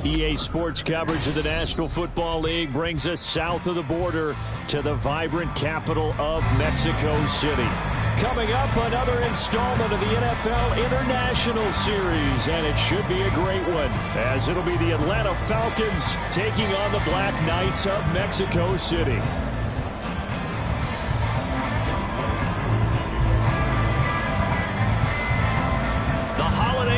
EA Sports coverage of the National Football League brings us south of the border to the vibrant capital of Mexico City. Coming up, another installment of the NFL International Series, and it should be a great one, as it'll be the Atlanta Falcons taking on the Black Knights of Mexico City.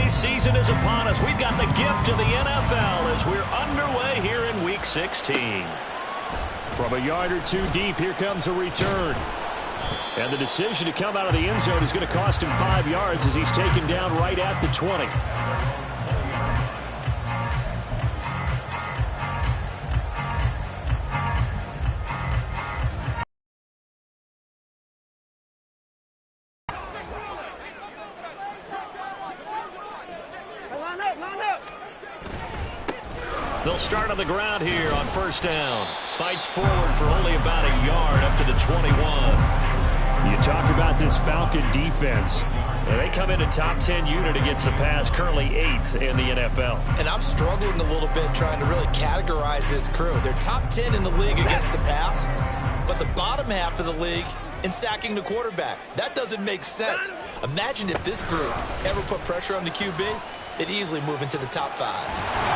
Season is upon us. We've got the gift of the NFL as we're underway here in Week 16. From a yard or two deep, here comes a return. And the decision to come out of the end zone is going to cost him 5 yards as he's taken down right at the 20. They'll start on the ground here on first down. Fights forward for only about a yard up to the 21. You talk about this Falcon defense. They come in a top 10 unit against the pass, currently 8th in the NFL. And I'm struggling a little bit trying to really categorize this crew. They're top 10 in the league against the pass, but the bottom half of the league in sacking the quarterback. That doesn't make sense. Imagine if this group ever put pressure on the QB, they'd easily move into the top 5.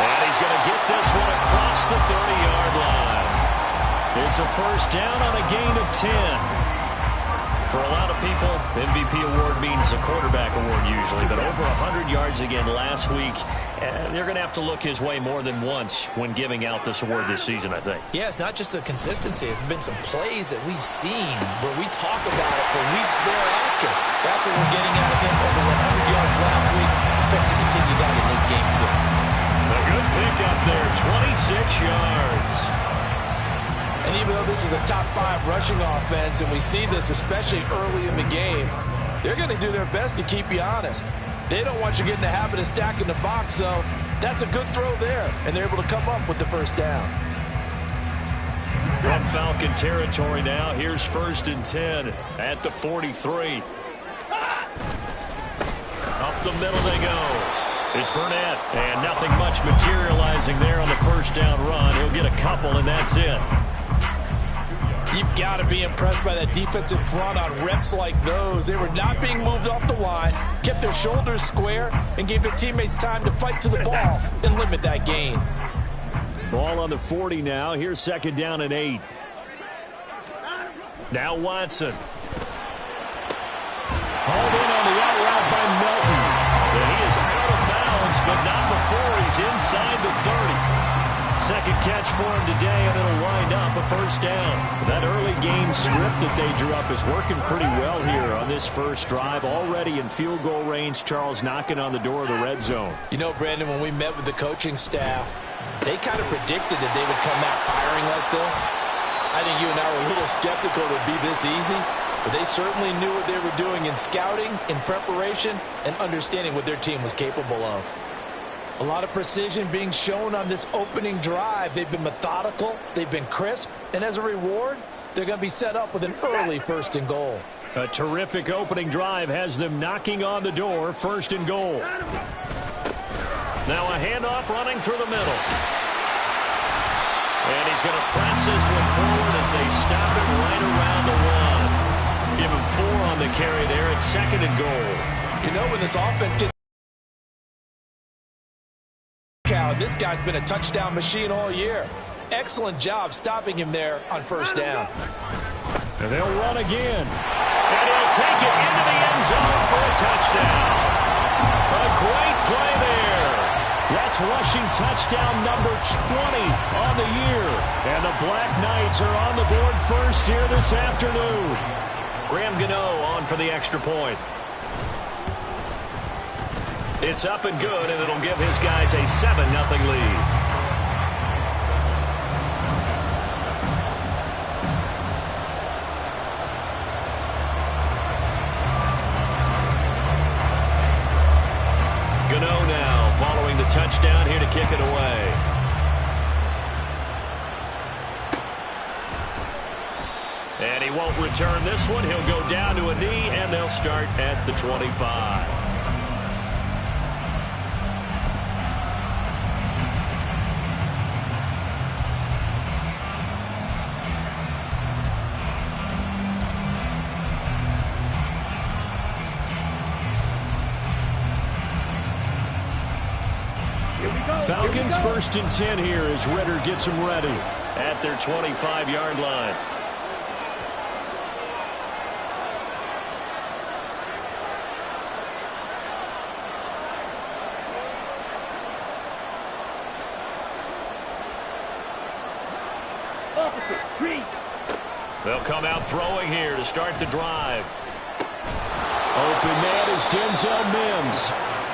And he's going to get this one across the 30-yard line. It's a first down on a gain of 10. For a lot of people, MVP award means a quarterback award usually, but over 100 yards again last week. They're going to have to look his way more than once when giving out this award this season, I think. Yeah, it's not just the consistency. It's been some plays that we've seen where we talk about it for weeks thereafter. That's what we're getting out of him, over 100 yards last week. Expects to continue that in this game, too. A good pick up there, 26 yards. And even though this is a top 5 rushing offense, and we see this especially early in the game, they're going to do their best to keep you honest. They don't want you getting the habit of stacking the box, so that's a good throw there, and they're able to come up with the first down. From Falcon territory now, here's first and 10 at the 43. Up the middle they go. It's Burnett, and nothing much materializing there on the first down run. He'll get a couple, and that's it. You've got to be impressed by that defensive front on reps like those. They were not being moved off the line, kept their shoulders square, and gave their teammates time to fight to the ball and limit that gain. Ball on the 40 now. Here's second down and 8. Now Watson. Hauled in on the out route by Melton. And he is out of bounds, but not before he's inside the 30. Second catch for him today, and it'll wind up a first down. That early game script that they drew up is working pretty well here on this first drive. Already in field goal range, Charles knocking on the door of the red zone. You know, Brandon, when we met with the coaching staff, they kind of predicted that they would come out firing like this. I think you and I were a little skeptical it would be this easy, but they certainly knew what they were doing in scouting, in preparation, and understanding what their team was capable of. A lot of precision being shown on this opening drive. They've been methodical, they've been crisp, and as a reward, they're going to be set up with an early first and goal. A terrific opening drive has them knocking on the door, first and goal. Now a handoff running through the middle. And he's going to press this one forward as they stop it right around the 1. Give him 4 on the carry there at second and goal. You know, when this offense gets this guy's been a touchdown machine all year. Excellent job stopping him there on first down. And they'll run again. And he'll take it into the end zone for a touchdown. A great play there. That's rushing touchdown number 20 on the year. And the Black Knights are on the board first here this afternoon. Graham Gano on for the extra point. It's up and good, and it'll give his guys a 7-0 lead. Gano now following the touchdown here to kick it away. And he won't return this one. He'll go down to a knee, and they'll start at the 25. Falcons 1st and 10 here as Ritter gets them ready at their 25-yard line. They'll come out throwing here to start the drive. Open man is Denzel Mims.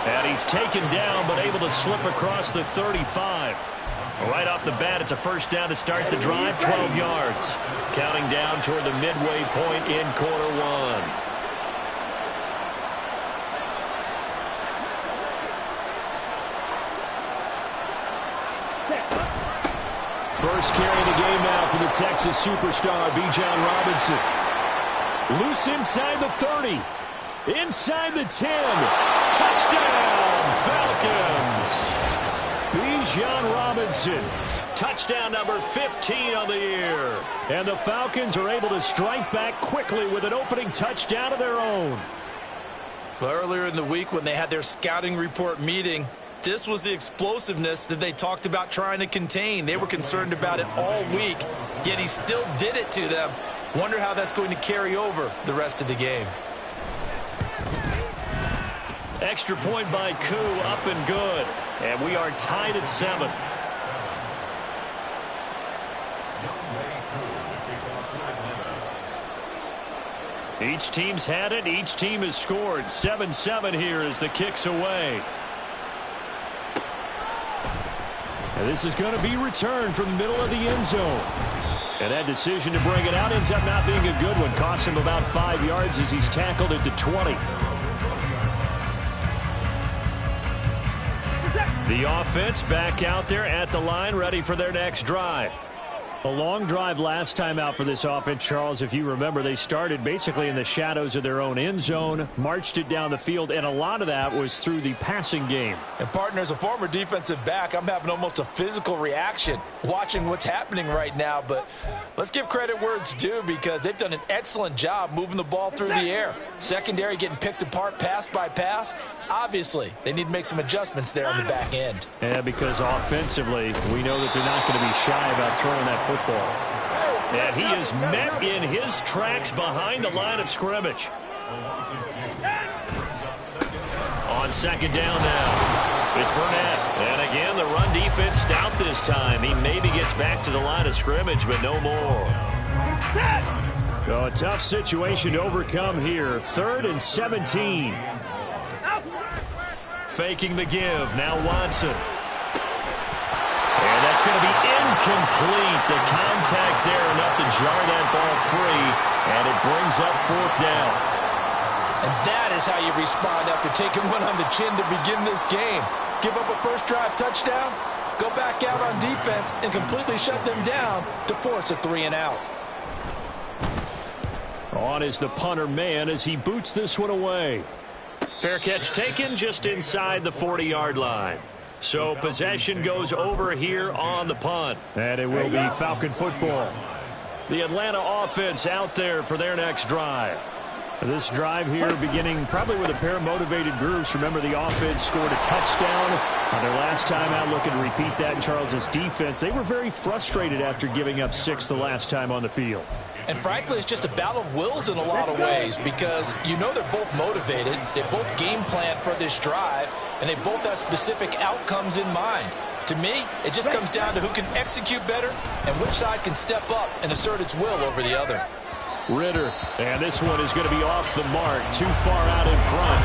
And he's taken down but able to slip across the 35. Right off the bat, it's a first down to start the drive, 12 yards. Counting down toward the midway point in quarter one. First carry of the game now for the Texas superstar, Bijan Robinson. Loose inside the 30. Inside the 10. Touchdown, Falcons. Bijan Robinson. Touchdown number 15 on the year. And the Falcons are able to strike back quickly with an opening touchdown of their own. Well, earlier in the week when they had their scouting report meeting, this was the explosiveness that they talked about trying to contain. They were concerned about it all week, yet he still did it to them. Wonder how that's going to carry over the rest of the game. Extra point by Koo, up and good. And we are tied at 7. Each team's had it. Each team has scored. 7-7 here as the kick's away. And this is going to be returned from the middle of the end zone. And that decision to bring it out ends up not being a good one. Costs him about 5 yards as he's tackled at the 20. The offense back out there at the line, ready for their next drive. A long drive last time out for this offense, Charles. If you remember, they started basically in the shadows of their own end zone, marched it down the field, and a lot of that was through the passing game. And, partner, as a former defensive back, I'm having almost a physical reaction watching what's happening right now. But let's give credit where it's due because they've done an excellent job moving the ball through the air. Secondary getting picked apart pass by pass. Obviously, they need to make some adjustments there on the back end. Yeah, because offensively, we know that they're not going to be shy about throwing that football. And he is met in his tracks behind the line of scrimmage. On second down now, it's Burnett. And again, the run defense stout this time. He maybe gets back to the line of scrimmage, but no more. So a tough situation to overcome here. 3rd and 17. Faking the give. Now Watson. And that's going to be incomplete. The contact there enough to jar that ball free. And it brings up 4th down. And that is how you respond after taking one on the chin to begin this game. Give up a first drive touchdown, go back out on defense, and completely shut them down to force a 3 and out. On is the punter man as he boots this one away. Fair catch taken just inside the 40-yard line. So possession goes over here on the punt. And it will be Falcon football. The Atlanta offense out there for their next drive. This drive here beginning probably with a pair of motivated groups. Remember, the offense scored a touchdown on their last time out, looking to repeat that in Charles's defense. They were very frustrated after giving up 6 the last time on the field. And frankly, it's just a battle of wills in a lot of ways because you know they're both motivated, they both game plan for this drive, and they both have specific outcomes in mind. To me, it just comes down to who can execute better and which side can step up and assert its will over the other. Ritter, and this one is going to be off the mark, too far out in front.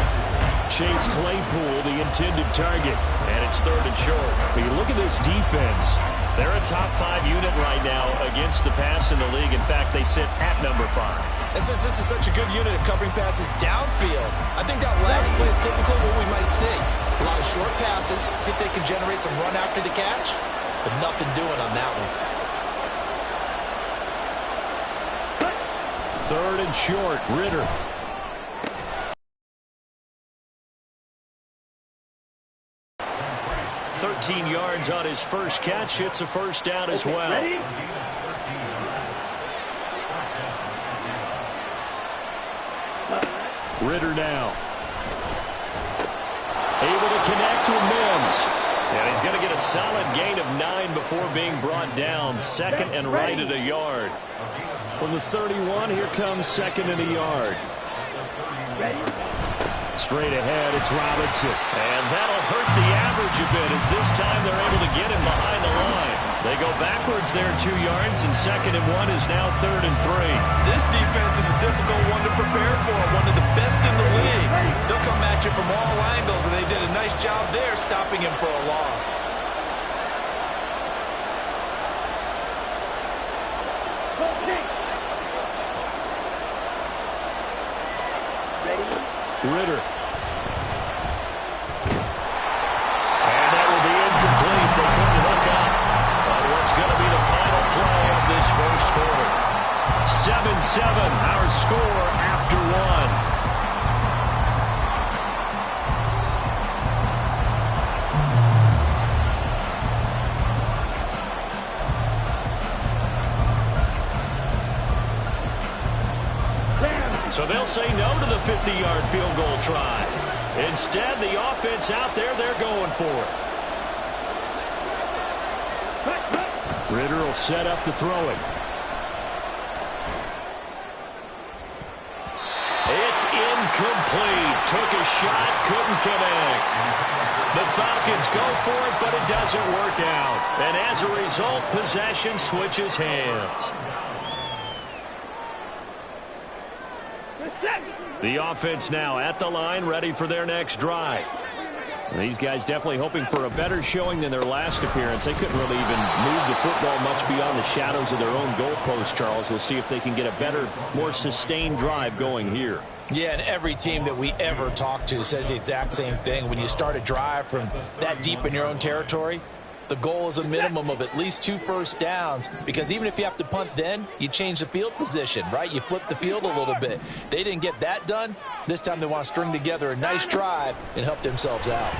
Chase Claypool, the intended target, and it's 3rd and short. When you look at this defense, they're a top 5 unit right now against the pass in the league. In fact, they sit at number 5. And since this is such a good unit at covering passes downfield, I think that last play is typically what we might see. A lot of short passes, see if they can generate some run after the catch, but nothing doing on that one. 3rd and short, Ritter. $13 yards on his first catch. It's a first down as well. Ready? Ritter now. Able to connect with Mims. And he's going to get a solid gain of 9 before being brought down. Second and right at a yard. From the 31, here comes second and a yard. Straight ahead, it's Robinson. And that'll hurt the average a bit as this time they're able to get him behind the line. They go backwards there 2 yards, and second and 1 is now third and 3. This defense is a difficult one to prepare for, one of the best in the league. They'll come at you from all angles, and they did a nice job there stopping him for a loss. Ritter. And that will be incomplete. They couldn't hook up on what's going to be the final play of this first quarter. 7-7, our score after 1. So they'll say no to the 50-yard field goal try. Instead, the offense out there, they're going for it. Ritter will set up to throw it. It's incomplete. Took a shot, couldn't connect. The Falcons go for it, but it doesn't work out. And as a result, possession switches hands. The offense now at the line, ready for their next drive. These guys definitely hoping for a better showing than their last appearance. They couldn't really even move the football much beyond the shadows of their own goalpost, Charles. We'll see if they can get a better, more sustained drive going here. Yeah, and every team that we ever talk to says the exact same thing. When you start a drive from that deep in your own territory, the goal is a minimum of at least 2 first downs, because even if you have to punt then, you change the field position, right? You flip the field a little bit. They didn't get that done. This time they want to string together a nice drive and help themselves out.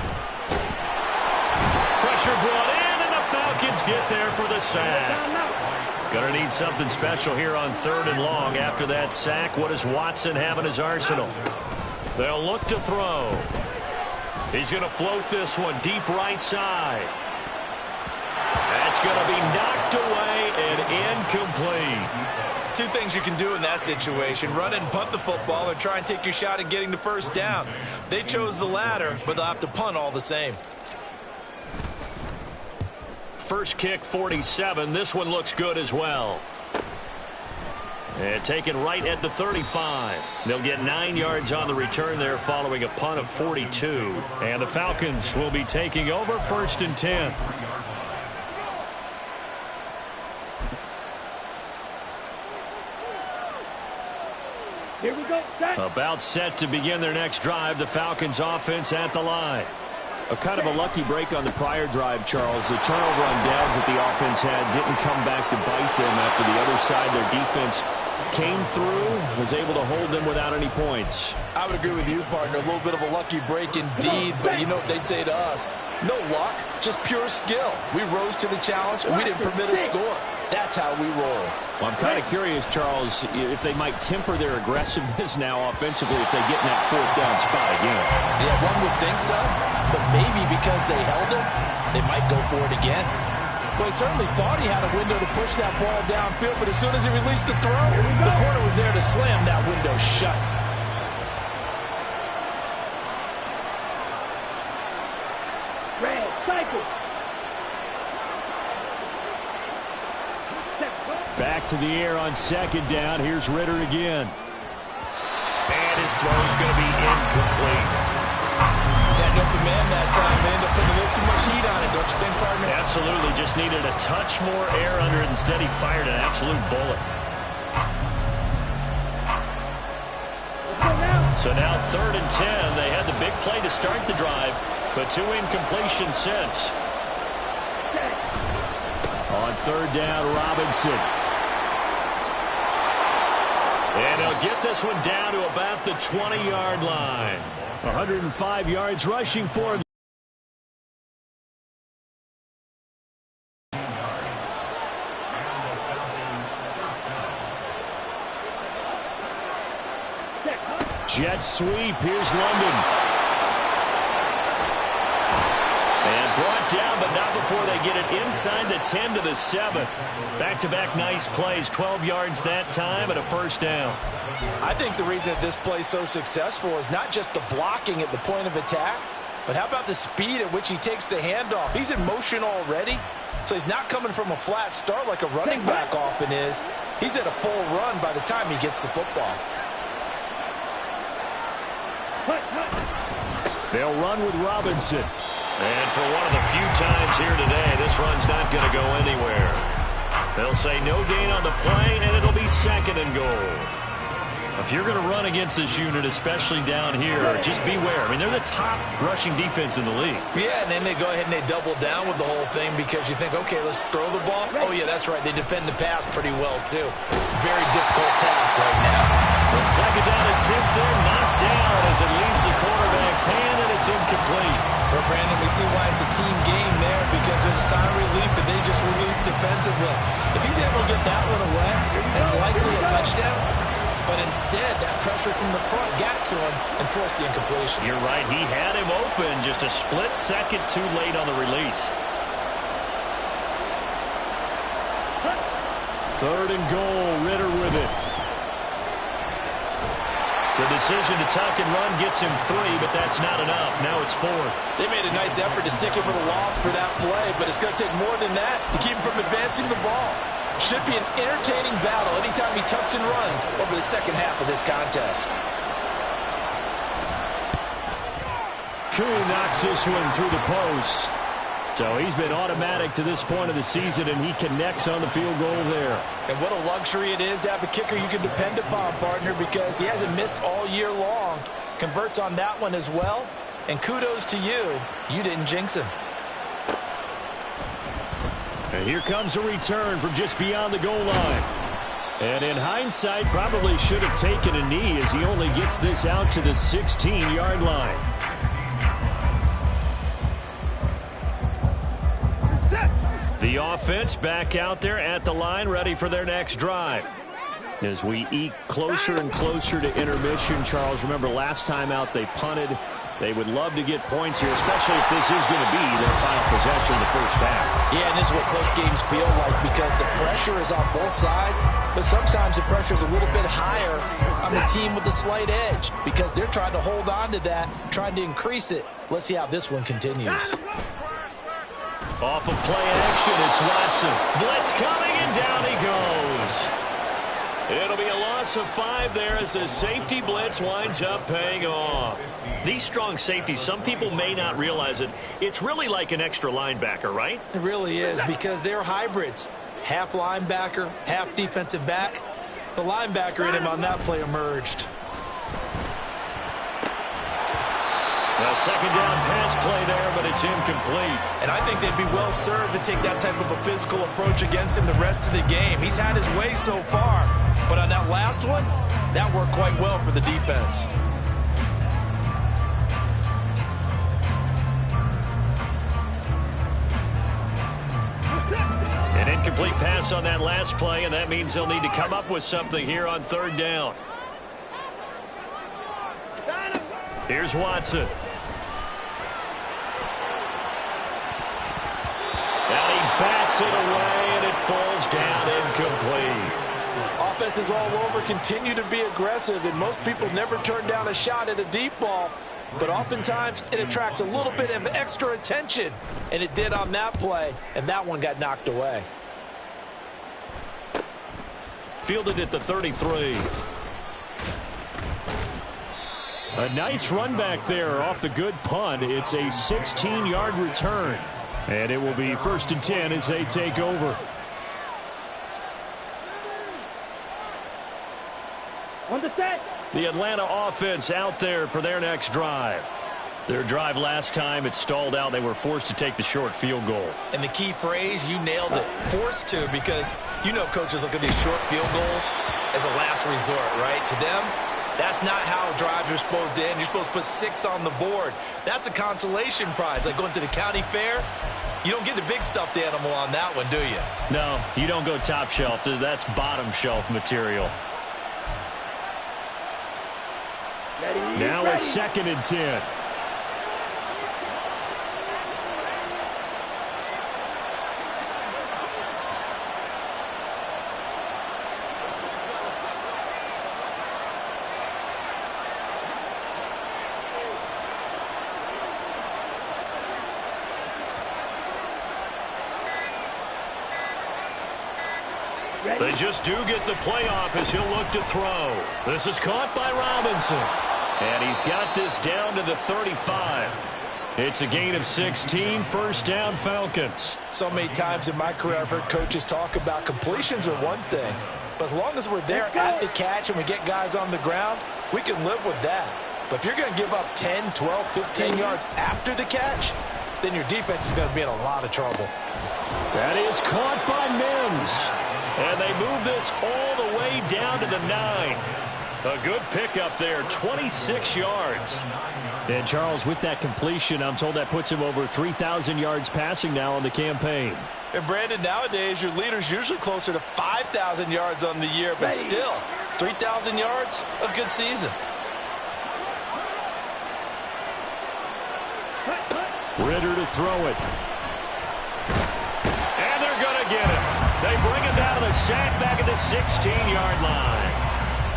Pressure brought in, and the Falcons get there for the sack. Gonna need something special here on 3rd and long. After that sack, what does Watson have in his arsenal? They'll look to throw. He's going to float this one deep right side. That's going to be knocked away and incomplete. 2 things you can do in that situation: run and punt the football, or try and take your shot at getting the first down. They chose the latter, but they'll have to punt all the same. First kick, 47. This one looks good as well. And taken right at the 35. They'll get 9 yards on the return there following a punt of 42. And the Falcons will be taking over 1st and 10. Here we go. Set. About set to begin their next drive. The Falcons offense at the line. A kind of a lucky break on the prior drive, Charles. The turnover on downs that the offense had didn't come back to bite them after the other side. Their defense came through, was able to hold them without any points. I would agree with you, partner. A little bit of a lucky break indeed, but you know what they'd say to us? No luck, just pure skill. We rose to the challenge, and we didn't permit a score. That's how we roll. Well, I'm kind of curious, Charles, if they might temper their aggressiveness now offensively if they get in that 4th down spot again. Yeah, one would think so, but maybe because they held him, they might go for it again. Well, he certainly thought he had a window to push that ball downfield, but as soon as he released the throw, the corner was there to slam that window shut. Red, cycle. Back to the air on 2nd down. Here's Ritter again. And his throw's going to be incomplete. Had an open man that time. They ended up putting a little too much heat on it, don't you think, partner? Absolutely. Just needed a touch more air under it. Instead, he fired an absolute bullet. So now 3rd and 10. They had the big play to start the drive, but 2 incompletions since. On 3rd down, Robinson. And he'll get this one down to about the 20-yard line. 105 yards rushing for him. Jet sweep. Here's London. And brought down before they get it inside the 10 to the 7. Back-to-back nice plays, 12 yards that time and a first down. I think the reason that this play is so successful is not just the blocking at the point of attack, but how about the speed at which he takes the handoff? He's in motion already, so he's not coming from a flat start like a running back often is. He's at a full run by the time he gets the football. They'll run with Robinson. And for one of the few times here today, this run's not going to go anywhere. They'll say no gain on the play, and it'll be 2nd and goal. If you're going to run against this unit, especially down here, just beware. I mean, they're the top rushing defense in the league. Yeah, and then they go ahead and they double down with the whole thing because you think, okay, let's throw the ball. Oh, yeah, that's right. They defend the pass pretty well, too. Very difficult task right now. The 2nd down attempt there, knocked down as it leaves the quarterback's hand, and it's incomplete. Well, Brandon, we see why it's a team game there because there's a sign of relief that they just released defensively. If he's able to get that one away, that's likely a touchdown. But instead, that pressure from the front got to him and forced the incompletion. You're right. He had him open. Just a split second too late on the release. 3rd and goal. Ritter with it. The decision to tuck and run gets him 3, but that's not enough. Now it's 4th. They made a nice effort to stick him with a loss for that play, but it's going to take more than that to keep him from advancing the ball. Should be an entertaining battle anytime he tucks and runs over the second half of this contest. Koo knocks this one through the post. So he's been automatic to this point of the season, and he connects on the field goal there. And what a luxury it is to have a kicker you can depend upon, partner, because he hasn't missed all year long. Converts on that one as well. And kudos to you. You didn't jinx him. And here comes a return from just beyond the goal line. And in hindsight, probably should have taken a knee as he only gets this out to the 16-yard line. The offense back out there at the line, ready for their next drive. As we eke closer and closer to intermission, Charles, remember last time out they punted. They would love to get points here, especially if this is going to be their final possession in the first half. Yeah, and this is what close games feel like because the pressure is on both sides, but sometimes the pressure is a little bit higher on the team with the slight edge because they're trying to hold on to that, trying to increase it. Let's see how this one continues. Off of play action, it's Watson. Blitz coming, and down he goes. It'll be a loss of 5 there as the safety blitz winds up paying off. These strong safeties, some people may not realize it. It's really like an extra linebacker, right? It really is because they're hybrids. Half linebacker, half defensive back. The linebacker in him on that play emerged. A 2nd down pass play there, but it's incomplete. And I think they'd be well served to take that type of a physical approach against him the rest of the game. He's had his way so far, but on that last one, that worked quite well for the defense. An incomplete pass on that last play, and that means they'll need to come up with something here on 3rd down. Here's Watson. And he bats it away, and it falls down incomplete. Offenses all over continue to be aggressive, and most people never turn down a shot at a deep ball. But oftentimes, it attracts a little bit of extra attention, and it did on that play, and that one got knocked away. Fielded at the 33. A nice run back there off the good punt. It's a 16-yard return. And it will be 1st and 10 as they take over. On the set. The Atlanta offense out there for their next drive. Their drive last time, it stalled out. They were forced to take the short field goal. And the key phrase, you nailed it, forced to, because you know coaches look at these short field goals as a last resort, right? To them, that's not how drives are supposed to end. You're supposed to put 6 on the board. That's a consolation prize, like going to the county fair. You don't get the big stuffed animal on that one, do you? No, you don't go top shelf. That's bottom shelf material. Now a 2nd and 10. They just do get the playoff as he'll look to throw. This is caught by Robinson. And he's got this down to the 35. It's a gain of 16, first down Falcons. So many times in my career I've heard coaches talk about completions are one thing, but as long as we're there at the catch and we get guys on the ground, we can live with that. But if you're going to give up 10, 12, 15 yards after the catch, then your defense is going to be in a lot of trouble. That is caught by Mims. And they move this all the way down to the 9. A good pickup there, 26 yards. And Charles, with that completion, I'm told that puts him over 3,000 yards passing now on the campaign. And Brandon, nowadays your leader's usually closer to 5,000 yards on the year, but still, 3,000 yards, a good season. Ritter to throw it. And they're going to get him. They bring him down to the sack back at the 16-yard line.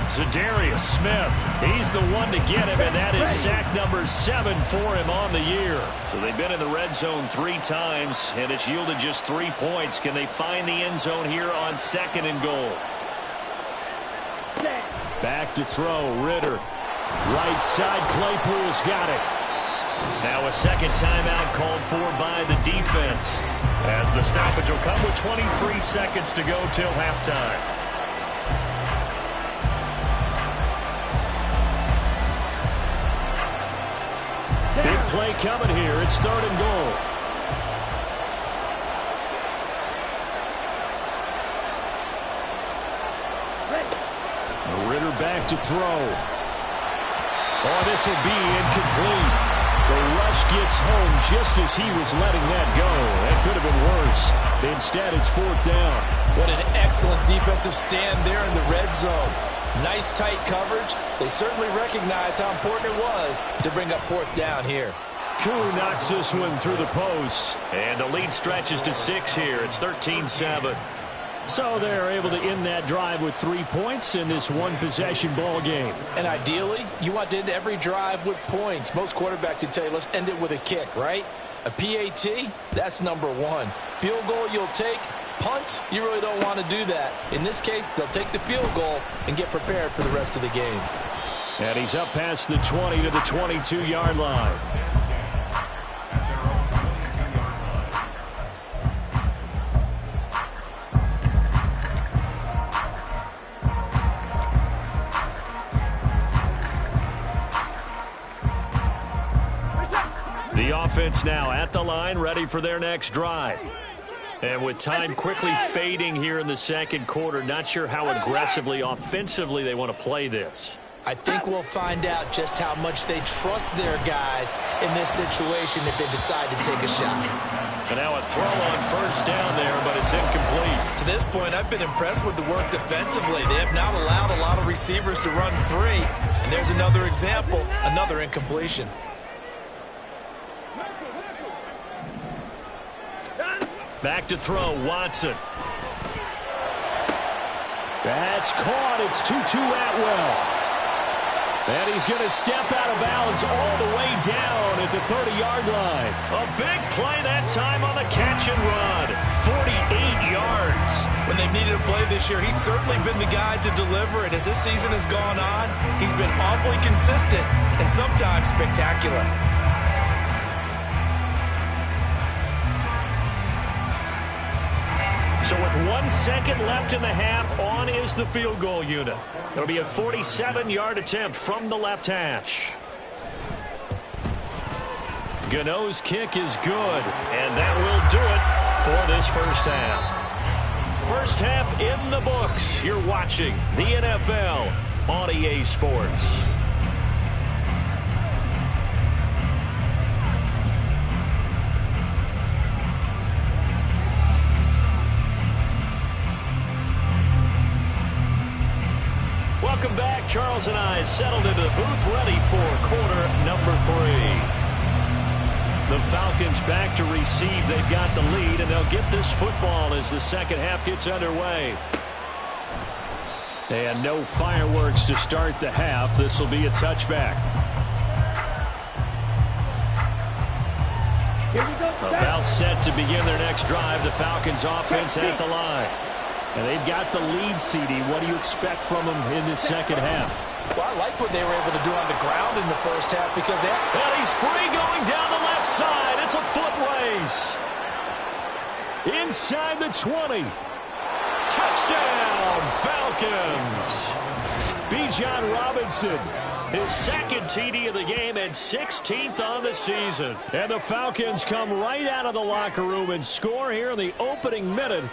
Zadarius Smith, he's the one to get him, and that is sack number 7 for him on the year. So they've been in the red zone 3 times, and it's yielded just 3 points. Can they find the end zone here on 2nd and goal? Back to throw, Ritter. Right side, Claypool's got it. Now a second timeout called for by the defense, as the stoppage will come with 23 seconds to go till halftime. Big play coming here. It's 3rd and goal. Ritter back to throw. Oh, this will be incomplete. The rush gets home just as he was letting that go. That could have been worse. Instead, it's 4th down. What an excellent defensive stand there in the red zone. Nice tight coverage. They certainly recognized how important it was to bring up 4th down here. Koo knocks this one through the post. And the lead stretches to 6 here. It's 13-7. So they're able to end that drive with 3 points in this one-possession ball game. And ideally, you want to end every drive with points. Most quarterbacks would tell you, let's end it with a kick, right? A PAT, that's number 1. Field goal you'll take. Punts, you really don't want to do that. In this case, they'll take the field goal and get prepared for the rest of the game. And he's up past the 20 to the 22-yard line. The offense now at the line, ready for their next drive. And with time quickly fading here in the second quarter, not sure how aggressively, offensively they want to play this. I think we'll find out just how much they trust their guys in this situation if they decide to take a shot. And now a throw on 1st down there, but it's incomplete. To this point, I've been impressed with the work defensively. They have not allowed a lot of receivers to run free. And there's another example, another incompletion. Back to throw, Watson. That's caught. It's 2-2 Atwell. And he's going to step out of bounds all the way down at the 30-yard line. A big play that time on the catch and run. 48 yards. When they've needed a play this year, he's certainly been the guy to deliver it. As this season has gone on, he's been awfully consistent and sometimes spectacular. So with 1 second left in the half, on is the field goal unit. It'll be a 47-yard attempt from the left hash. Gano's kick is good, and that will do it for this first half. First half in the books. You're watching the NFL on EA Sports. Welcome back. Charles and I settled into the booth, ready for quarter number 3. The Falcons back to receive. They've got the lead, and they'll get this football as the second half gets underway. And no fireworks to start the half. This will be a touchback. Here we go. About set to begin their next drive. The Falcons offense at the line. And they've got the lead, CD. What do you expect from them in the second half? Well, I like what they were able to do on the ground in the first half because they... And he's free going down the left side. It's a foot race. Inside the 20. Touchdown, Falcons. Bijan Robinson. His second TD of the game and 16th on the season. And the Falcons come right out of the locker room and score here in the opening minute.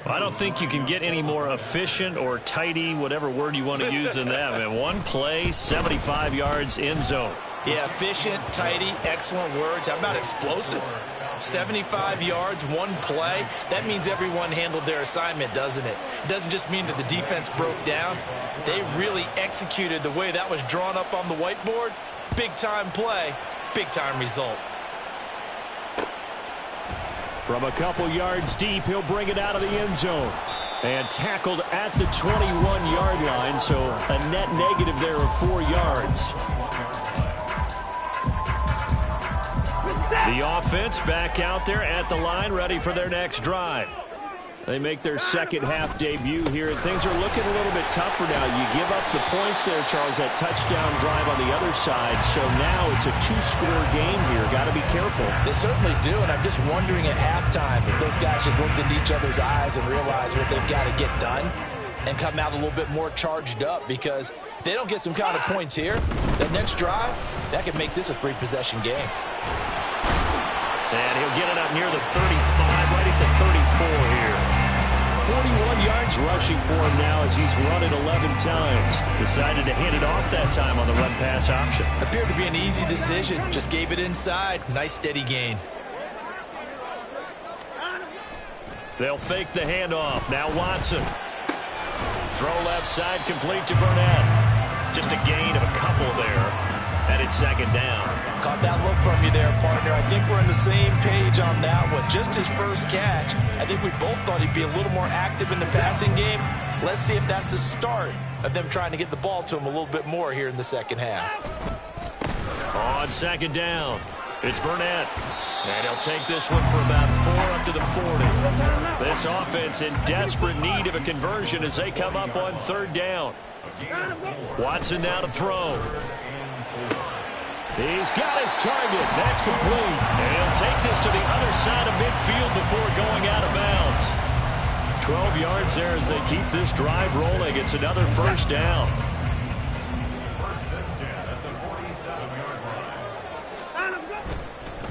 I don't think you can get any more efficient or tidy, whatever word you want to use in that. Man, one play, 75 yards, end zone. Yeah, efficient, tidy, excellent words. How about explosive? 75 yards, one play. That means everyone handled their assignment, doesn't it? It doesn't just mean that the defense broke down. They really executed the way that was drawn up on the whiteboard. Big-time play, big-time result. From a couple yards deep, he'll bring it out of the end zone. And tackled at the 21-yard line, so a net negative there of 4 yards. The offense back out there at the line, ready for their next drive. They make their second half debut here. Things are looking a little bit tougher now. You give up the points there, Charles, that touchdown drive on the other side. So now it's a two-score game here. Got to be careful. They certainly do, and I'm just wondering at halftime if those guys just looked into each other's eyes and realized what they've got to get done and come out a little bit more charged up, because if they don't get some kind of points here, that next drive, that could make this a free-possession game. And he'll get it up near the 35, right at the 34 here. 41 yards rushing for him now as he's run it 11 times. Decided to hand it off that time on the run-pass option. Appeared to be an easy decision. Just gave it inside. Nice steady gain. They'll fake the handoff. Now Watson. Throw left side, complete to Burnett. Just a gain of a couple there. And it's second down. Caught that look from you there, partner. I think we're on the same page on that one. Just his first catch. I think we both thought he'd be a little more active in the passing game. Let's see if that's the start of them trying to get the ball to him a little bit more here in the second half. On second down, it's Burnett. And he'll take this one for about 4 up to the 40. This offense in desperate need of a conversion as they come up on third down. Watson now to throw. He's got his target. That's complete. And he'll take this to the other side of midfield before going out of bounds. 12 yards there as they keep this drive rolling. It's another first down.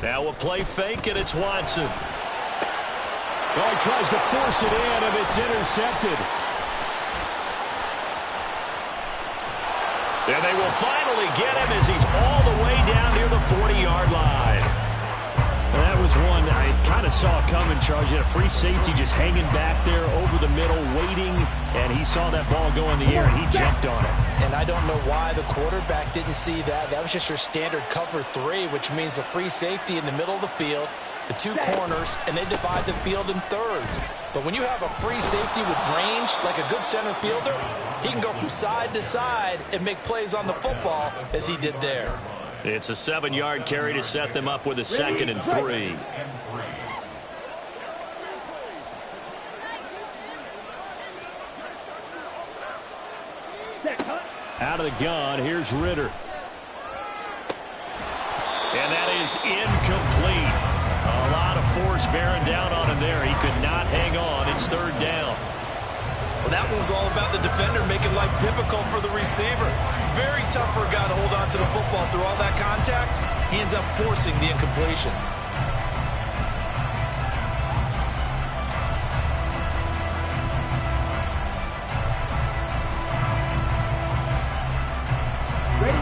Now a play fake, and it's Watson. Oh, he tries to force it in, and it's intercepted. And they will finally get him as he's all the way down near the 40-yard line. And that was one I kind of saw coming, Charles. You had a free safety just hanging back there over the middle, waiting, and he saw that ball go in the air, and he jumped on it. And I don't know why the quarterback didn't see that. That was just your standard cover 3, which means the free safety in the middle of the field, the two corners, and they divide the field in thirds. But when you have a free safety with range, like a good center fielder, he can go from side to side and make plays on the football as he did there. It's a 7-yard carry to set them up with a 2nd and 3. Out of the gun, here's Ritter. And that is incomplete. A lot of force bearing down on him there. He could not hang on. It's third down. Well, that one was all about the defender making life difficult for the receiver. Very tough for a guy to hold on to the football through all that contact. He ends up forcing the incompletion.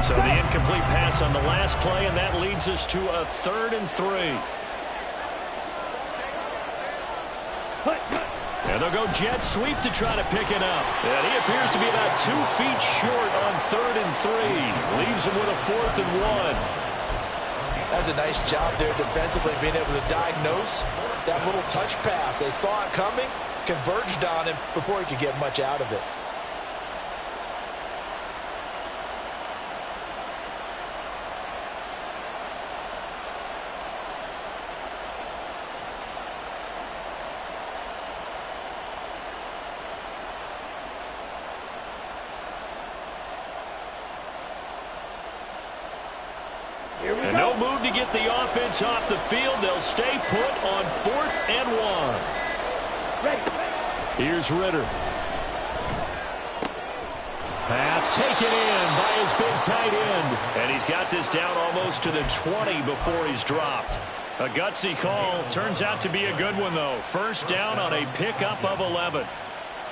So the incomplete pass on the last play, and that leads us to a 3rd and 3. And they'll go jet sweep to try to pick it up. And he appears to be about 2 feet short on 3rd and 3. Leaves him with a 4th and 1. That's a nice job there defensively, being able to diagnose that little touch pass. They saw it coming, converged on him before he could get much out of it. And no move to get the offense off the field. They'll stay put on 4th and 1. Here's Ritter. Pass taken in by his big tight end. And he's got this down almost to the 20 before he's dropped. A gutsy call. Turns out to be a good one, though. First down on a pickup of 11.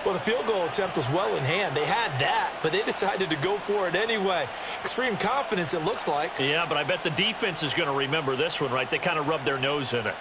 Well, the field goal attempt was well in hand. They had that, but they decided to go for it anyway. Extreme confidence, it looks like. Yeah, but I bet the defense is going to remember this one, right? They kind of rubbed their nose in it.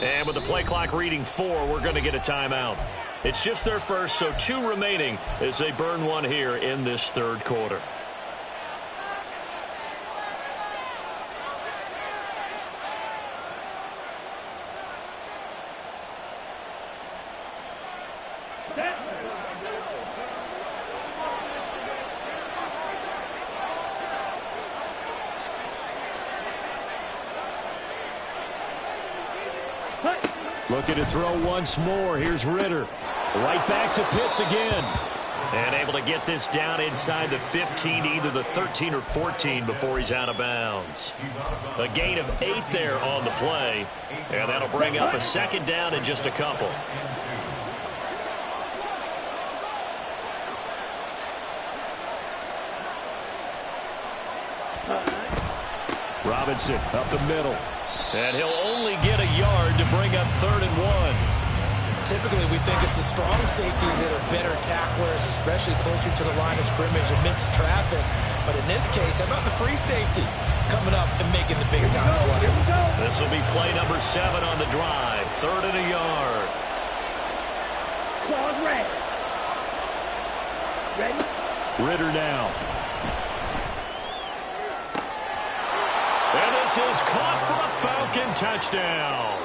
And with the play clock reading 4, we're going to get a timeout. It's just their first, so 2 remaining as they burn one here in this 3rd quarter. Looking to throw once more. Here's Ritter. Right back to Pitts again. And able to get this down inside the 15, either the 13 or 14 before he's out of bounds. A gain of 8 there on the play. And that'll bring up a 2nd down in just a couple. Robinson up the middle. And he'll only get a yard to bring up 3rd and 1. Typically, we think it's the strong safeties that are better tacklers, especially closer to the line of scrimmage amidst traffic. But in this case, how about the free safety coming up and making the big-time play? This will be play number 7 on the drive. 3rd and a yard. Claws ready. Ready? Ritter now. And this is caught for a Falcon touchdown.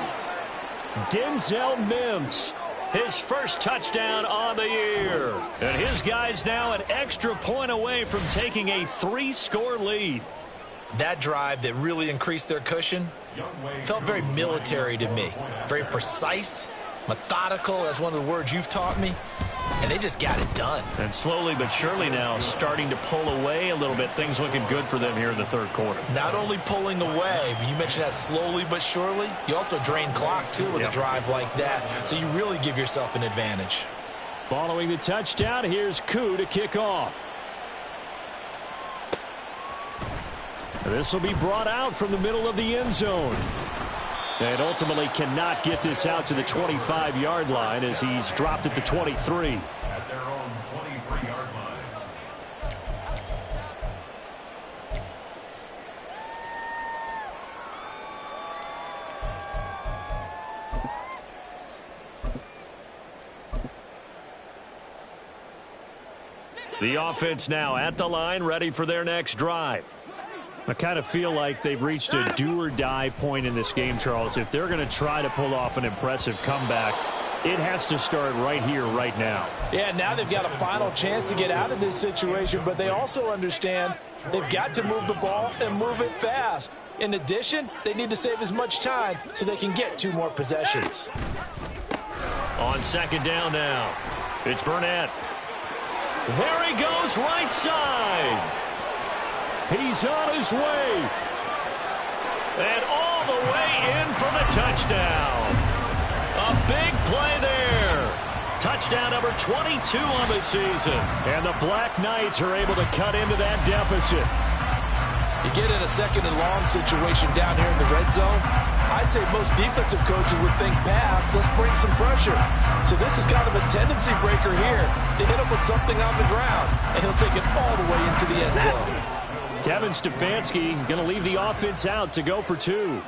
Denzel Mims, his first touchdown on the year. And his guys now an extra point away from taking a 3-score lead. That drive that really increased their cushion felt very military to me. Very precise, methodical, that's one of the words you've taught me. And they just got it done. And slowly but surely now starting to pull away a little bit. Things looking good for them here in the 3rd quarter. Not only pulling away, but you mentioned that slowly but surely. You also drain clock, too, with a drive like that. So you really give yourself an advantage. Following the touchdown, here's Koo to kick off. This will be brought out from the middle of the end zone. And ultimately cannot get this out to the 25-yard line as he's dropped at the 23. At their own 23-yard line. The offense now at the line, ready for their next drive. I kind of feel like they've reached a do-or-die point in this game, Charles. If they're going to try to pull off an impressive comeback, it has to start right here, right now. Yeah, now they've got a final chance to get out of this situation, but they also understand they've got to move the ball and move it fast. In addition, they need to save as much time so they can get 2 more possessions. On 2nd down now, it's Burnett. There he goes, right side. He's on his way. And all the way in for the touchdown. A big play there. Touchdown number 22 on the season. And the Black Knights are able to cut into that deficit. You get in a 2nd and long situation down here in the red zone, I'd say most defensive coaches would think pass, let's bring some pressure. So this is kind of a tendency breaker here to hit him with something on the ground, and he'll take it all the way into the end zone. Kevin Stefanski going to leave the offense out to go for 2.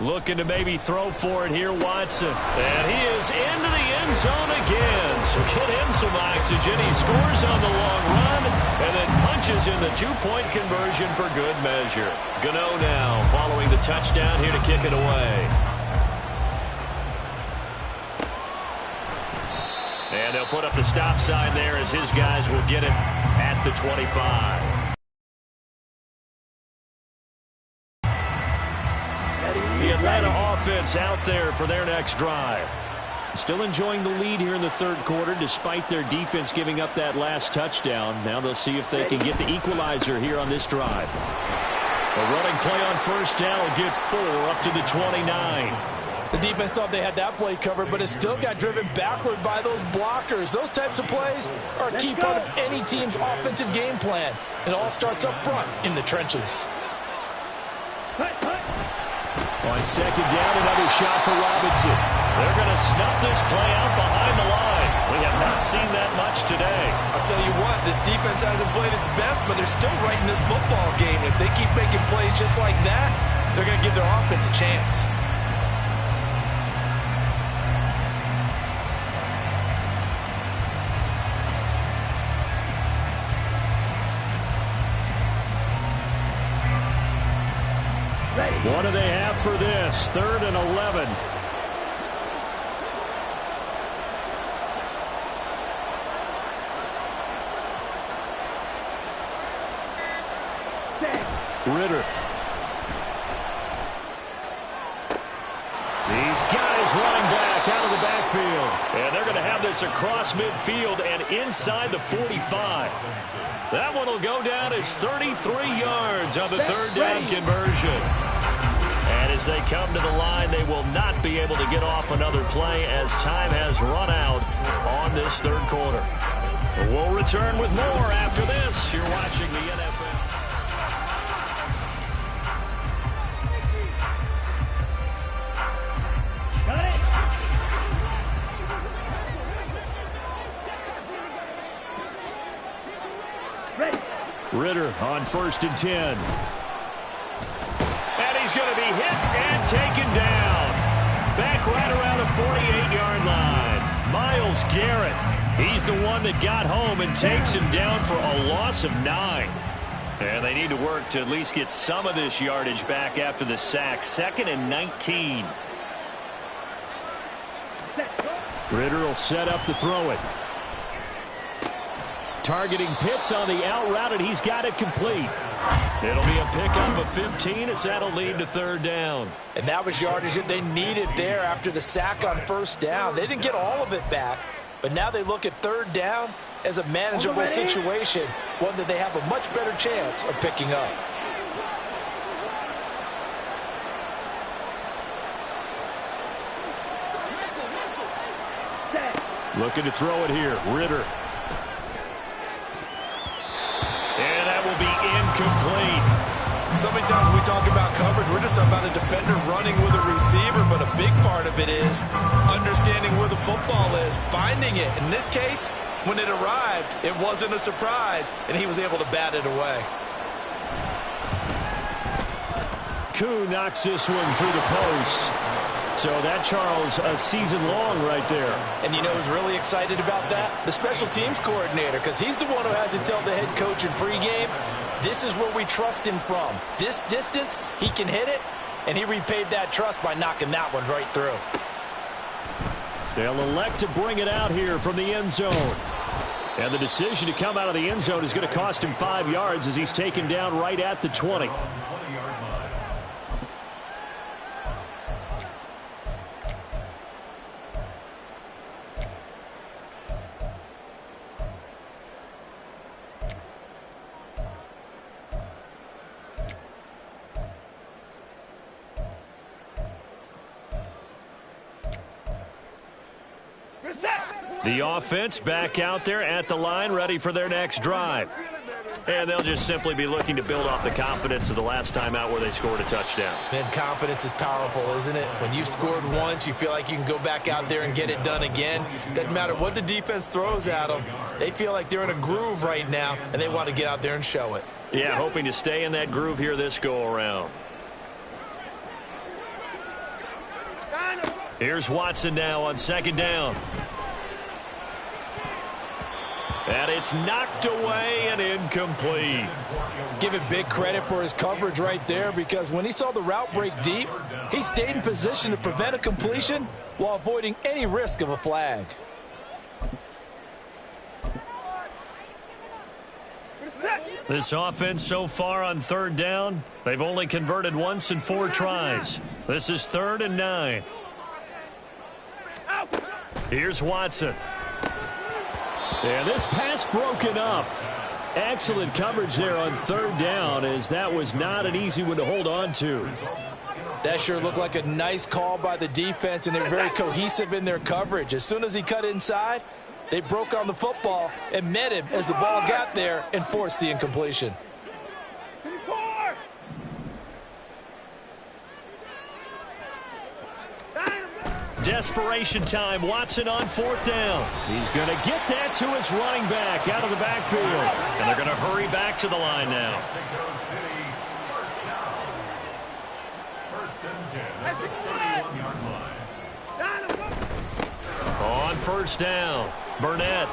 Looking to maybe throw for it here, Watson. And he is into the end zone again. So get him some oxygen. He scores on the long run and then punches in the 2-point conversion for good measure. Gano now following the touchdown here to kick it away. And And they'll put up the stop sign there as his guys will get it at the 25. The Atlanta offense out there for their next drive. Still enjoying the lead here in the third quarter despite their defense giving up that last touchdown. Now they'll see if they can get the equalizer here on this drive. A running play on first down will get 4 up to the 29. The defense thought they had that play covered, but it still got driven backward by those blockers. Those types of plays are a key part of any team's offensive game plan. It all starts up front in the trenches. On second down, another shot for Robinson. They're going to snuff this play out behind the line. We have not seen that much today. I'll tell you what, this defense hasn't played its best, but they're still right in this football game. If they keep making plays just like that, they're going to give their offense a chance. What do they have for this? 3rd and 11. Ritter. These guys running back out of the backfield. And they're going to have this across midfield and inside the 45. That one will go down as 33 yards on the third down conversion. And as they come to the line, they will not be able to get off another play as time has run out on this third quarter. We'll return with more after this. You're watching the NFL. Ritter on 1st and 10. And he's going to be hit and taken down. Back right around the 48-yard line. Myles Garrett. He's the one that got home and takes him down for a loss of 9. And they need to work to at least get some of this yardage back after the sack. 2nd and 19. Ritter will set up to throw it. Targeting Pitts on the out route, and he's got it complete. It'll be a pickup of 15 as that'll lead to 3rd down. And that was yardage that they needed there after the sack on 1st down. They didn't get all of it back, but now they look at 3rd down as a manageable situation, one that they have a much better chance of picking up. Looking to throw it here. Ritter. And that will be incomplete. So many times when we talk about coverage, we're just about a defender running with a receiver, but a big part of it is understanding where the football is, finding it. In this case, when it arrived, it wasn't a surprise, and he was able to bat it away. Koo knocks this one through the post. So that, Charles, a season long right there. And you know who's really excited about that? The special teams coordinator, because he's the one who has to tell the head coach in pregame, this is where we trust him from. This distance, he can hit it, and he repaid that trust by knocking that one right through. They'll elect to bring it out here from the end zone. And the decision to come out of the end zone is going to cost him 5 yards as he's taken down right at the 20. The offense back out there at the line, ready for their next drive. And they'll just simply be looking to build off the confidence of the last time out where they scored a touchdown. Man, confidence is powerful, isn't it? When you've scored once, you feel like you can go back out there and get it done again. Doesn't matter what the defense throws at them. They feel like they're in a groove right now, and they want to get out there and show it. Yeah, hoping to stay in that groove here this go-around. Here's Watson now on 2nd down. And it's knocked away and incomplete. Give it big credit for his coverage right there, because when he saw the route break deep, he stayed in position to prevent a completion while avoiding any risk of a flag. This offense so far on third down, they've only converted once in 4 tries. This is 3rd and 9. Here's Watson. And this pass broken up. Excellent coverage there on 3rd down, as that was not an easy one to hold on to. That sure looked like a nice call by the defense, and they're very cohesive in their coverage. As soon as he cut inside, they broke on the football and met him as the ball got there and forced the incompletion. Desperation time. Watson on 4th down. He's going to get that to his running back out of the backfield. And they're going to hurry back to the line now. Mexico City, first down. 1st and 10 at the 41-yard line. On 1st down, Burnett.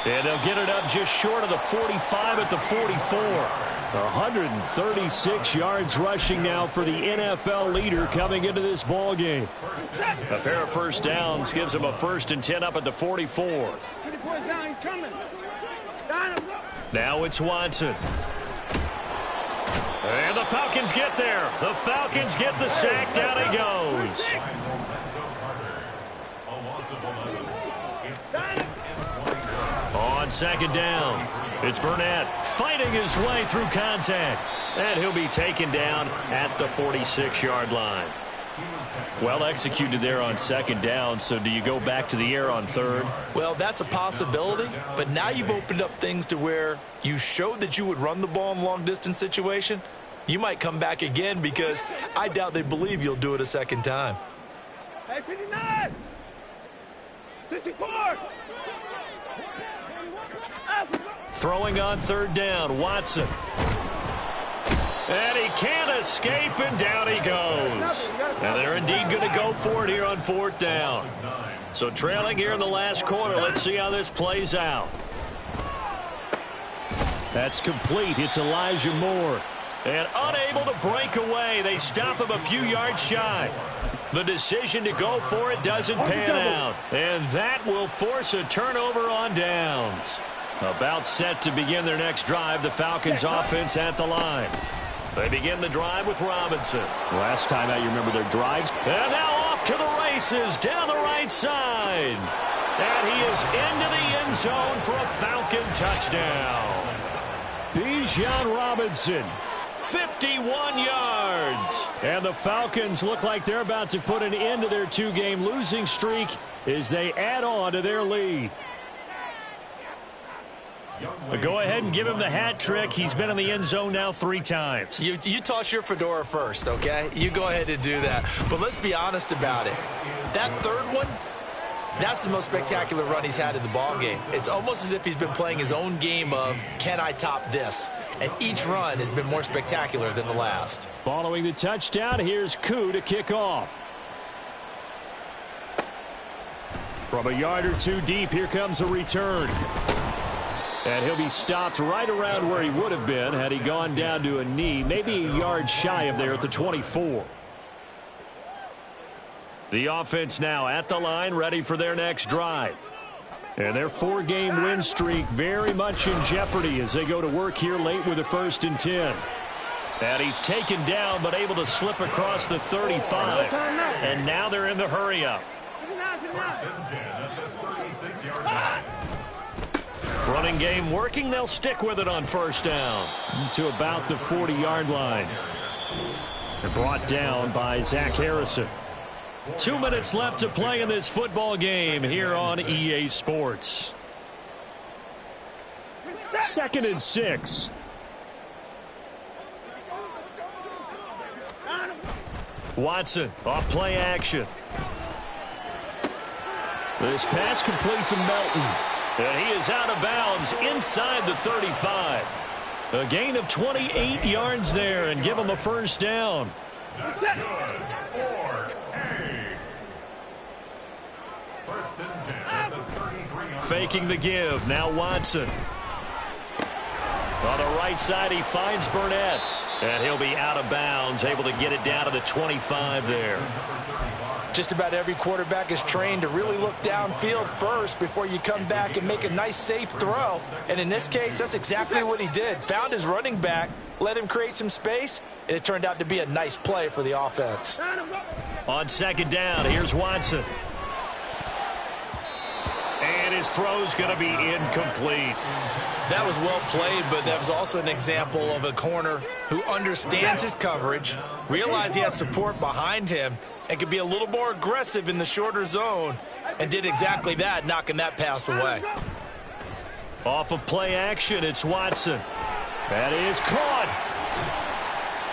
And they'll get it up just short of the 45 at the 44. 136 yards rushing now for the NFL leader coming into this ball game. A pair of 1st downs gives him a 1st and 10 up at the 44. Now it's Watson. And the Falcons get there. The Falcons get the sack. Down he goes. On 2nd down, it's Burnett fighting his way through contact. And he'll be taken down at the 46-yard line. Well executed there on 2nd down, so do you go back to the air on 3rd? Well, that's a possibility, but now you've opened up things to where you showed that you would run the ball in a long-distance situation. You might come back again because I doubt they believe you'll do it a 2nd time. Hey, 59! 64! Throwing on 3rd down, Watson. And he can't escape, and down he goes. And they're indeed going to go for it here on 4th down. So trailing here in the last quarter. Let's see how this plays out. That's complete. It's Elijah Moore. And unable to break away. They stop him a few yards shy. The decision to go for it doesn't pan out. And that will force a turnover on downs. About set to begin their next drive. The Falcons offense at the line. They begin the drive with Robinson. Last time out, you remember their drives. And now off to the races down the right side. And he is into the end zone for a Falcon touchdown. Bijan Robinson. 51 yards. And the Falcons look like they're about to put an end to their 2-game losing streak as they add on to their lead. Go ahead and give him the hat trick. He's been in the end zone now 3 times. You toss your fedora first, okay? You go ahead and do that. But let's be honest about it. That 3rd one, that's the most spectacular run he's had in the ballgame. It's almost as if he's been playing his own game of, can I top this? And each run has been more spectacular than the last. Following the touchdown, here's Koo to kick off. From a yard or 2 deep, here comes a return. And he'll be stopped right around where he would have been had he gone down to a knee, maybe a yard shy of there at the 24. The offense now at the line, ready for their next drive. And their 4-game win streak very much in jeopardy as they go to work here late with a 1st and 10. And he's taken down but able to slip across the 35. And now they're in the hurry-up. 1st and 10 at the 36-yard line. Running game working. They'll stick with it on 1st down. To about the 40-yard line. They're brought down by Zach Harrison. 2 minutes left to play in this football game here on EA Sports. 2nd and 6. Watson off play action. This pass complete to Melton. And he is out of bounds inside the 35. A gain of 28 yards there and give him a 1st down. That's good for A. 1st and 10 at the 33-yard Faking the give. Now Watson. On the right side, he finds Burnett. And he'll be out of bounds, able to get it down to the 25 there. Just about every quarterback is trained to really look downfield first before you come back and make a nice, safe throw. And in this case, that's exactly what he did. Found his running back, let him create some space, and it turned out to be a nice play for the offense. On second down, here's Watson. And his throw's going to be incomplete. That was well played, but that was also an example of a corner who understands his coverage, realized he had support behind him, and could be a little more aggressive in the shorter zone, and did exactly that, knocking that pass away. Off of play action, it's Watson. That is caught.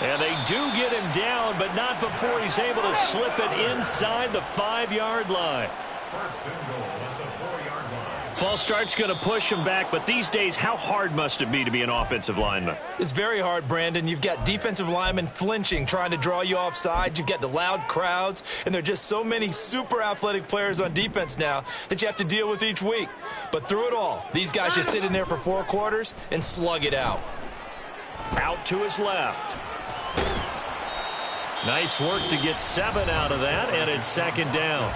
And they do get him down, but not before he's able to slip it inside the 5-yard line. First and goal at the 4-yard line. False start's going to push him back, but these days, how hard must it be to be an offensive lineman? It's very hard, Brandon. You've got defensive linemen flinching, trying to draw you offside. You've got the loud crowds, and there are just so many super athletic players on defense now that you have to deal with each week. But through it all, these guys just sit in there for 4 quarters and slug it out. Out to his left. Nice work to get 7 out of that, and it's second down.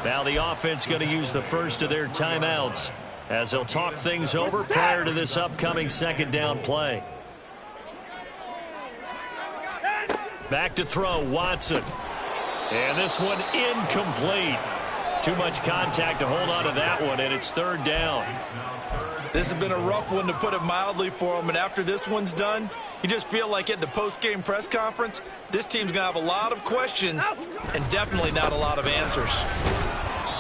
Now the offense going to use the first of their timeouts as they'll talk things over prior to this upcoming second down play. Back to throw, Watson. And this one incomplete. Too much contact to hold on to that one, and it's third down. This has been a rough one, to put it mildly, for him, and after this one's done, you just feel like at the post-game press conference, this team's going to have a lot of questions and definitely not a lot of answers.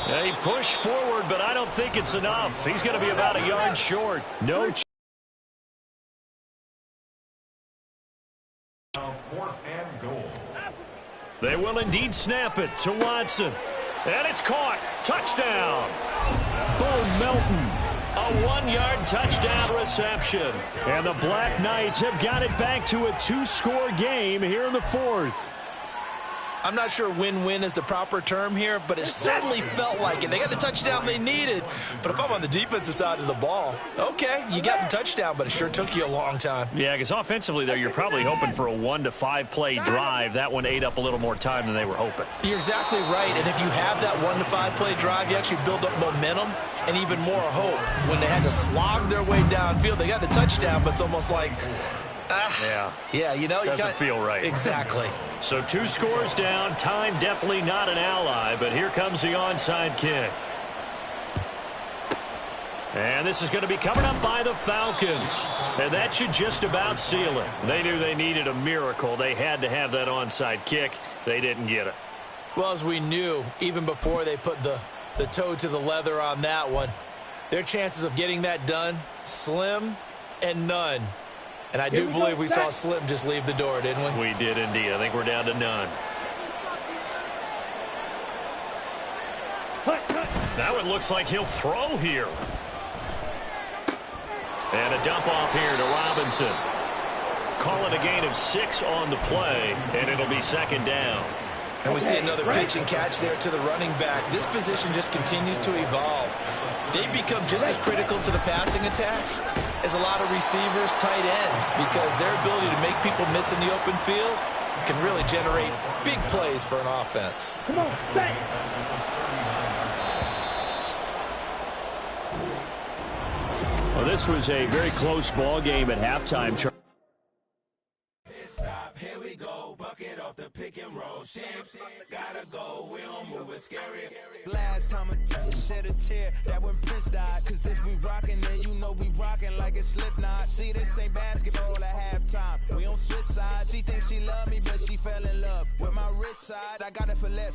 Yeah, he pushed forward, but I don't think it's enough. He's going to be about a yard short. No. 4th and goal. They will indeed snap it to Watson. And it's caught. Touchdown. Bo Melton. A 1-yard touchdown reception. And the Black Knights have got it back to a 2-score game here in the 4th. I'm not sure win-win is the proper term here, but it certainly felt like it. They got the touchdown they needed, but if I'm on the defensive side of the ball, okay, you got the touchdown, but it sure took you a long time. Yeah, because offensively there, you're probably hoping for a 1 to 5 play drive. That one ate up a little more time than they were hoping. You're exactly right, and if you have that 1 to 5 play drive, you actually build up momentum and even more hope. When they had to slog their way downfield, they got the touchdown, but it's almost like, yeah, you know, doesn't feel right. Exactly. So 2 scores down. Time definitely not an ally, but here comes the onside kick. And this is going to be covered up by the Falcons. And that should just about seal it. They knew they needed a miracle. They had to have that onside kick. They didn't get it. Well, as we knew, even before they put the toe to the leather on that one, their chances of getting that done, slim and none. And I do believe we saw Slim just leave the door, didn't we? We did indeed. I think we're down to none. Now it looks like he'll throw here. And a dump off here to Robinson. Call it a gain of 6 on the play, and it'll be second down. And we see another pitch and catch there to the running back. This position just continues to evolve. They become just as critical to the passing attack as a lot of receivers, tight ends, because their ability to make people miss in the open field can really generate big plays for an offense. Come on, stay. Well, this was a very close ball game at halftime. Here we go, bucket off the pick and roll. Gotta go, we don't move it scary. Last time I shed a tear, that when Prince died. Cause if we rockin', then you know we rockin' like it's Slipknot. See, this ain't basketball at halftime. We on switch sides. She thinks she love me, but she fell in love with my rich side. I got it for less.